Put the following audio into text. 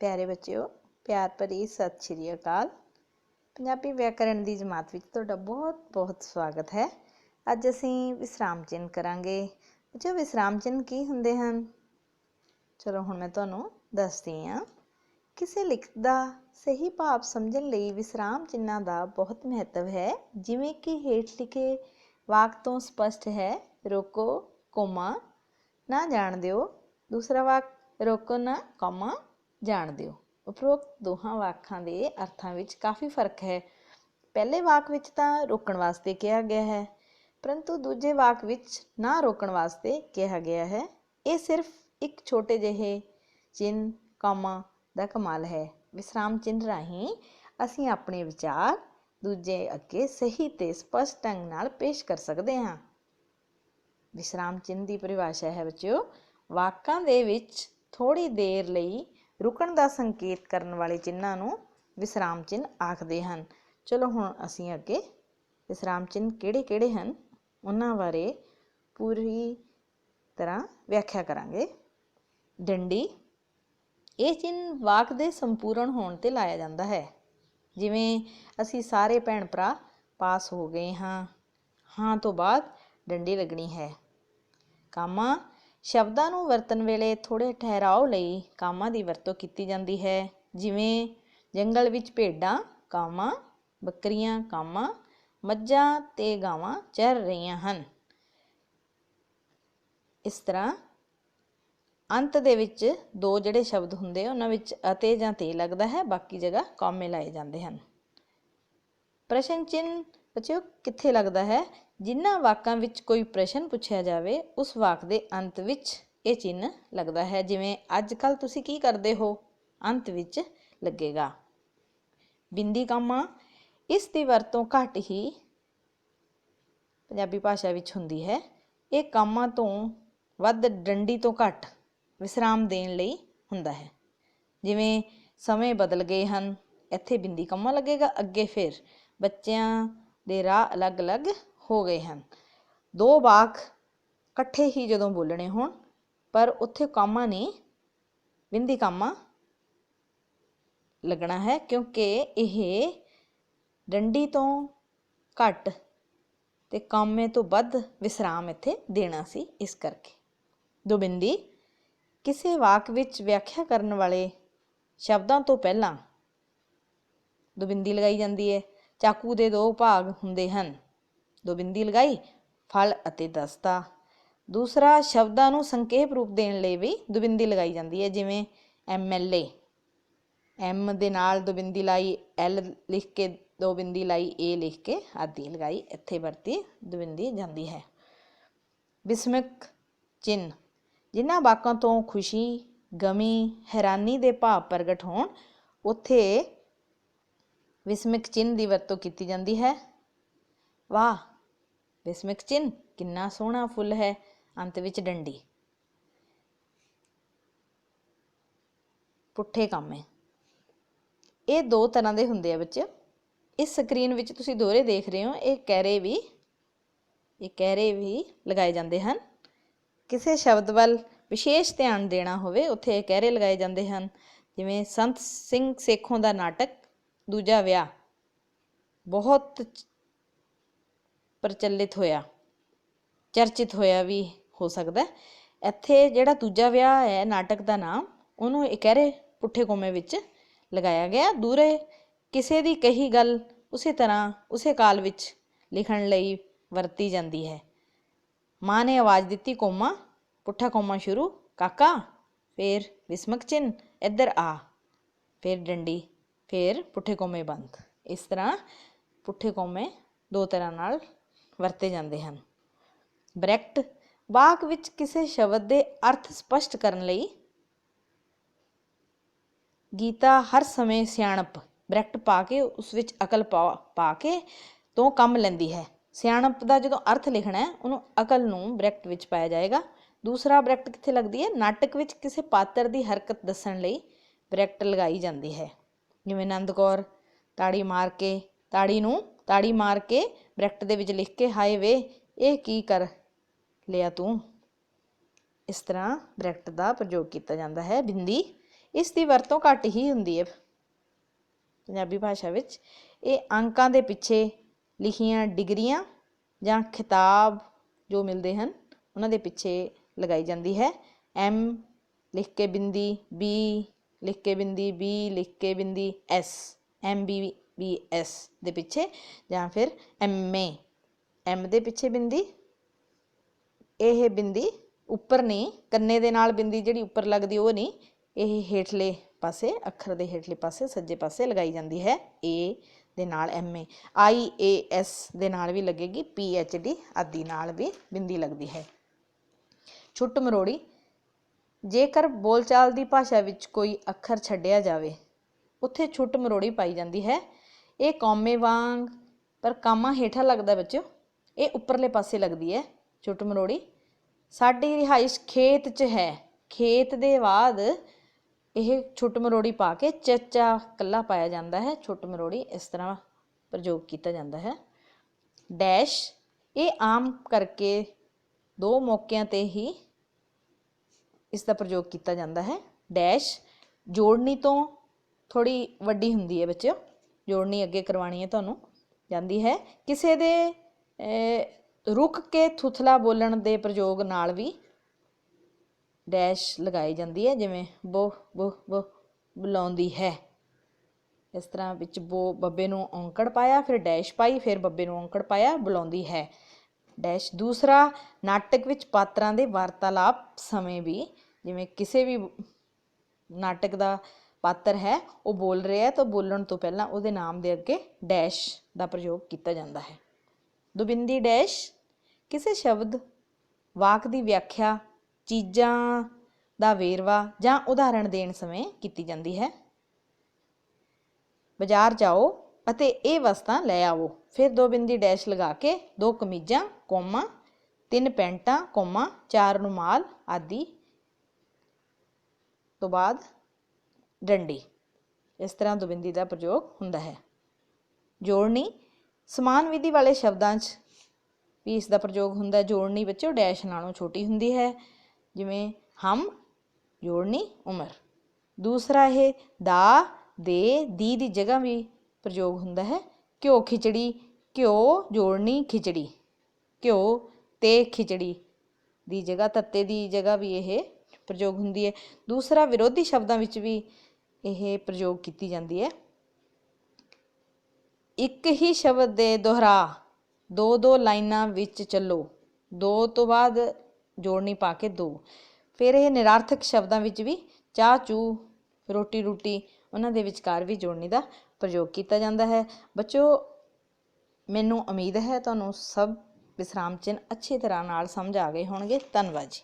प्यारे बच्चों, प्यार भरी सत श्री अकाल। पंजाबी व्याकरण की जमात विच तुहाडा बहुत बहुत स्वागत है। अज असीं विसराम चिन्ह करांगे। बच्चों, विसराम चिन्ह की हुंदे हन? चलो हुण मैं तुहानूं दसदी हां। किसी लिखत दा सही भाव समझण लई विसराम चिन्हां दा बहुत महत्व है। जिवें कि हेठ लिखे वाक तो स्पष्ट है, रोको कोमा ना जाण दिओ। दूसरा वाक रोको ना कॉमा जाण दिओ। उपरोक्त दोहां वाकां दे अर्थां विच काफ़ी फर्क है। पहले वाक विच तां रोकण वास्ते कहा गया है, परंतु दूजे वाक विच ना रोकण वास्ते कहा गया है। ये सिर्फ एक छोटे जिहे चिन्ह कॉमा दा कमाल है। विसराम चिन्ह राहीं असीं अपने विचार दूजे अगे सही ते स्पष्ट ढंग नाल पेश कर सकते हां। विसराम चिन्ह की परिभाषा है बच्चों, वाकां दे विच थोड़ी देर लई रुकण दा संकेत करन वाले चिन्हां नूं विसराम चिन्ह आखदे हन। चलो हुण असीं अगे विसराम चिन्ह किहड़े-किहड़े हन उन्हां बारे पूरी तरह व्याख्या करांगे। डंडी, ये चिन्ह वाक दे संपूर्ण होण ते लाया जांदा है। जिवें असीं सारे भैण भरा पास हो गए हाँ तो बाद डंडी लगनी है। कामा, शब्दां नूं वरतन वेले थोड़े ठहराव लई कामां दी वरतों कीती जांदी है। जिवें जंगल विच भेडां कामा बकरियां कामा मੱਝਾਂ ते गावां चर रहीਆਂ ਹਨ। इस तरह अंत दे विच दो ਜਿਹੜੇ शब्द ਹੁੰਦੇ ਉਹਨਾਂ ਵਿੱਚ ਅਤੇ ਜਾਂ ਤੇ ਲੱਗਦਾ है, बाकी जगह कॉमे लाए जाते हैं। प्रश्न चिन्ह बच्चों कित्थे लगदा है? जिन्हां वाकां विच कोई प्रश्न पुछया जावे उस वाक दे अंत विच ये चिन्ह लगदा है। जिवें अज कल तुसीं की करदे हो, अंत विच लगेगा। बिंदी कामा, इस दी वरतों घट ही पंजाबी भाषा विच हुंदी है। ये कामां तो वध डंडी तो घट विसराम देण लई हुंदा है। जिवें समय बदल गए हन, इत्थे बिंदी कामा लगेगा। अगे फिर बच्चों दे राह अलग अलग हो गए हैं। दो वाक कट्ठे ही जदों बोलने होण पर उत्थे कामा नहीं बिंदी कामा लगना है, क्योंकि यह डंडी तो घट ते कामे तो वध विसराम इत्थे देना सी, इस करके। दो बिंदी, किसी वाक विच व्याख्या करन वाले शब्दां तो पहलां दो बिंदी लगाई जाती है। चाकू के दो भाग हुंदे हन, दो बिंदी लगाई फल अते दस्ता। दूसरा शब्दां नूं संखेप रूप देण लई भी दो बिंदी लगाई जाती है। जिवें MLA, एम दे नाल दो बिंदी लाई, L लिख के दो बिंदी लाई, A लिख के आदि लगाई, इत्थे वरती दो बिंदी जाती है। विस्मक चिन्ह, जिन्हां वाकां तो खुशी गमी हैरानी दे भाव प्रगट होण उत्थे विस्मक चिन्ह की वरतों की जाती है। वाह विस्मक चिन्ह किन्ना सोहना फुल है, अंत विच डंडी। पुट्ठे कामे, ये दो तरह के हुंदे आ बच्चे। इस स्क्रीन विच तुसीं दोहरे देख रहे हो, ये कहरे भी लगाए जाते हैं। किसी शब्द वल विशेष ध्यान देना होवे उत्थे कहरे लगाए जाते हैं। जिवें संत सिंह सेखों का नाटक दूजा विआह बहुत प्रचलित होया, चर्चित होया भी हो सकता है। इत्थे जिहड़ा दूजा विआह है नाटक का नाम, उन्होंने इकहरे पुट्ठे कोमे विच लगाया गया। दूरे किसी दी कही गल उसे तरह उसे काल विच लिखण लई वरती जाती है। माँ ने आवाज़ दिती कोमा, पुट्ठा कोमा शुरू काका, फिर विस्मक चिन्ह इधर आ, फिर डंडी, फिर पुट्ठे कोमे बंद। इस तरह पुट्ठे कोमे दो तरह नाल वरते जाते हैं। ब्रैकट, वाक विच किसी शब्द के अर्थ स्पष्ट करने लई गीता हर समय सियाणप ब्रैकट पा के उस विच अकल पा के तो कम लैंदी है। सियाणप का जो अर्थ लिखना है उन्होंने अकल नूं ब्रैकट विच पाया जाएगा। दूसरा ब्रैकट कित्थे लगती है? नाटक विच किसी पात्र की हरकत दस्सण लई ब्रैकट लगाई जाती है। जिवें आनंद कौर ताड़ी मार के, ताड़ी मार के ब्रैकट दे विच लिख के हाय वे ये की कर लिया तू। इस तरह ब्रैकट का प्रयोग किया जाता है। बिंदी, ਇਸ ਦੀ ਵਰਤੋਂ ਘੱਟ ਹੀ ਹੁੰਦੀ ਹੈ ਪੰਜਾਬੀ ਭਾਸ਼ਾ ਵਿੱਚ। ਇਹ ਅੰਕਾਂ ਦੇ ਪਿੱਛੇ ਲਿਖੀਆਂ ਡਿਗਰੀਆਂ ਜਾਂ ਖਿਤਾਬ ਜੋ ਮਿਲਦੇ ਹਨ ਉਹਨਾਂ ਦੇ ਪਿੱਛੇ ਲਗਾਈ ਜਾਂਦੀ ਹੈ। M ਲਿਖ ਕੇ ਬਿੰਦੀ, B ਲਿਖ ਕੇ ਬਿੰਦੀ, B ਲਿਖ ਕੇ ਬਿੰਦੀ, S MBBS ਦੇ ਪਿੱਛੇ, ਜਾਂ ਫਿਰ MA M ਦੇ ਪਿੱਛੇ ਬਿੰਦੀ। ਇਹ ਬਿੰਦੀ ਉੱਪਰ ਨਹੀਂ, ਕੰਨੇ ਦੇ ਨਾਲ ਬਿੰਦੀ ਜਿਹੜੀ ਉੱਪਰ ਲੱਗਦੀ ਉਹ ਨਹੀਂ, ਇਹ ਹੇਠਲੇ ਪਾਸੇ, ਅੱਖਰ ਦੇ ਹੇਠਲੇ ਪਾਸੇ ਸੱਜੇ ਪਾਸੇ ਲਗਾਈ ਜਾਂਦੀ ਹੈ। A ਦੇ ਨਾਲ MA, IAS ਦੇ ਨਾਲ ਵੀ ਲੱਗੇਗੀ, PhD ਆਦਿ ਨਾਲ ਵੀ ਬਿੰਦੀ ਲੱਗਦੀ ਹੈ। ਛੁੱਟ ਮਰੋੜੀ, ਜੇਕਰ ਬੋਲਚਾਲ ਦੀ ਭਾਸ਼ਾ ਵਿੱਚ ਕੋਈ ਅੱਖਰ ਛੱਡਿਆ ਜਾਵੇ ਉੱਥੇ ਛੁੱਟ ਮਰੋੜੀ ਪਾਈ ਜਾਂਦੀ ਹੈ। ਇਹ ਕੌਮੇ ਵਾਂਗ ਪਰ ਕਾਮਾ ਹੇਠਾਂ ਲੱਗਦਾ ਬੱਚਿਓ, ਇਹ ਉੱਪਰਲੇ ਪਾਸੇ ਲੱਗਦੀ ਹੈ ਛੁੱਟ ਮਰੋੜੀ। ਸਾਡੀ ਰਿਹਾਇਸ਼ ਖੇਤ 'ਚ ਹੈ, ਖੇਤ ਦੇ ਬਾਅਦ ਇਹ ਛੁੱਟ ਮਰੋੜੀ ਪਾ ਕੇ ਚੱਚਾ ਇਕੱਲਾ ਪਾਇਆ ਜਾਂਦਾ ਹੈ। ਛੁੱਟ ਮਰੋੜੀ ਇਸ ਤਰ੍ਹਾਂ ਪ੍ਰਯੋਗ ਕੀਤਾ ਜਾਂਦਾ ਹੈ। ਡੈਸ਼, ਇਹ ਆਮ ਕਰਕੇ 2 ਮੌਕਿਆਂ 'ਤੇ ਹੀ ਇਸ ਦਾ ਪ੍ਰਯੋਗ ਕੀਤਾ ਜਾਂਦਾ ਹੈ। ਡੈਸ਼ ਜੋੜਨੀ ਤੋਂ ਥੋੜ੍ਹੀ ਵੱਡੀ ਹੁੰਦੀ ਹੈ ਬੱਚਿਓ, ਜੋੜਨੀ ਅੱਗੇ ਕਰਵਾਉਣੀ ਹੈ ਤੁਹਾਨੂੰ ਜਾਂਦੀ ਹੈ। ਕਿਸੇ ਦੇ ਰੁਕ ਕੇ ਥੁਥਲਾ ਬੋਲਣ ਦੇ ਪ੍ਰਯੋਗ ਨਾਲ ਵੀ ਡੈਸ਼ ਲਗਾਈ ਜਾਂਦੀ ਹੈ, ਜਿਵੇਂ ਬੋ ਬੋ ਬੋ ਬੁਲਾਉਂਦੀ ਹੈ। ਇਸ ਤਰ੍ਹਾਂ ਵਿੱਚ ਬੋ ਬੱਬੇ ਨੂੰ ਔਂਕੜ ਪਾਇਆ, ਫਿਰ ਡੈਸ਼ ਪਾਈ, ਫਿਰ ਬੱਬੇ ਨੂੰ ਔਂਕੜ ਪਾਇਆ, ਬੁਲਾਉਂਦੀ ਹੈ ਡੈਸ਼। ਦੂਸਰਾ, ਨਾਟਕ ਵਿੱਚ ਪਾਤਰਾਂ ਦੇ ਵਾਰਤਾਲਾਪ ਸਮੇਂ ਵੀ, ਜਿਵੇਂ ਕਿਸੇ ਵੀ ਨਾਟਕ ਦਾ ਪਾਤਰ ਹੈ ਉਹ ਬੋਲ ਰਿਹਾ ਤਾਂ ਬੋਲਣ ਤੋਂ ਪਹਿਲਾਂ ਉਹਦੇ ਨਾਮ ਦੇ ਅੱਗੇ ਡੈਸ਼ ਦਾ ਪ੍ਰਯੋਗ ਕੀਤਾ ਜਾਂਦਾ ਹੈ। ਦੁਬਿੰਦੀ ਡੈਸ਼ ਕਿਸੇ ਸ਼ਬਦ ਵਾਕ ਦੀ ਵਿਆਖਿਆ, ਚੀਜ਼ਾਂ ਦਾ ਵੇਰਵਾ ਜਾਂ ਉਦਾਹਰਣ ਦੇਣ ਸਮੇਂ ਕੀਤੀ ਜਾਂਦੀ ਹੈ। ਬਾਜ਼ਾਰ ਜਾਓ ਅਤੇ ਇਹ ਵਸਤਾਂ ਲੈ ਆਵੋ, ਫਿਰ 2 ਬਿੰਦੀ ਡੈਸ਼ ਲਗਾ ਕੇ 2 ਕਮੀਜ਼ਾਂ ਕੋਮਾ, 3 ਪੈਂਟਾਂ ਕੋਮਾ, 4 ਰੁਮਾਲ ਆਦਿ ਤੋਂ ਬਾਅਦ ਡੰਡੀ। ਇਸ ਤਰ੍ਹਾਂ ਦੁਬਿੰਦੀ ਦਾ ਪ੍ਰਯੋਗ ਹੁੰਦਾ ਹੈ। ਜੋੜਨੀ, ਸਮਾਨ ਵਿਧੀ ਵਾਲੇ ਸ਼ਬਦਾਂ 'ਚ ਵੀ ਇਸ ਦਾ ਪ੍ਰਯੋਗ ਹੁੰਦਾ। ਜੋੜਨੀ ਬੱਚਿਓ ਡੈਸ਼ ਨਾਲੋਂ ਛੋਟੀ ਹੁੰਦੀ ਹੈ, ਜਿਵੇਂ ਹਮ ਜੋੜਨੀ ਉਮਰ। ਦੂਸਰਾ, ਇਹ ਦਾ, ਦੇ, ਦੀ ਦੀ ਜਗ੍ਹਾ ਵੀ ਪ੍ਰਯੋਗ ਹੁੰਦਾ ਹੈ। ਘਿਓ ਖਿਚੜੀ, ਘਿਓ ਜੋੜਨੀ ਖਿਚੜੀ, ਘਿਓ ਤੇ ਖਿਚੜੀ ਦੀ ਜਗ੍ਹਾ ਤੱਤੇ ਦੀ ਜਗ੍ਹਾ ਵੀ ਇਹ ਪ੍ਰਯੋਗ ਹੁੰਦੀ ਹੈ। ਦੂਸਰਾ, ਵਿਰੋਧੀ ਸ਼ਬਦਾਂ ਵਿੱਚ ਵੀ ਇਹ ਪ੍ਰਯੋਗ ਕੀਤੀ ਜਾਂਦੀ ਹੈ। ਇੱਕ ਹੀ ਸ਼ਬਦ ਦੇ ਦੁਹਰਾ 2-2 ਲਾਈਨਾਂ ਵਿੱਚ ਚੱਲੋ, 2 ਤੋਂ ਬਾਅਦ ਜੋੜਨੀ ਪਾ ਕੇ 2। ਫਿਰ ਇਹ ਨਿਰਾਰਥਕ ਸ਼ਬਦਾਂ ਵਿੱਚ ਵੀ ਚਾਹ ਚੂਹ, ਰੋਟੀ ਰੂਟੀ, ਉਹਨਾਂ ਦੇ ਵਿਚਕਾਰ ਵੀ ਜੋੜਨੀ ਦਾ ਪ੍ਰਯੋਗ ਕੀਤਾ ਜਾਂਦਾ ਹੈ। ਬੱਚਿਓ ਮੈਨੂੰ ਉਮੀਦ ਹੈ ਤੁਹਾਨੂੰ ਸਭ ਵਿਸਰਾਮ ਚਿੰਨ੍ਹ ਅੱਛੀ ਤਰ੍ਹਾਂ ਨਾਲ ਸਮਝ ਆ ਗਏ ਹੋਣਗੇ। ਧੰਨਵਾਦ ਜੀ।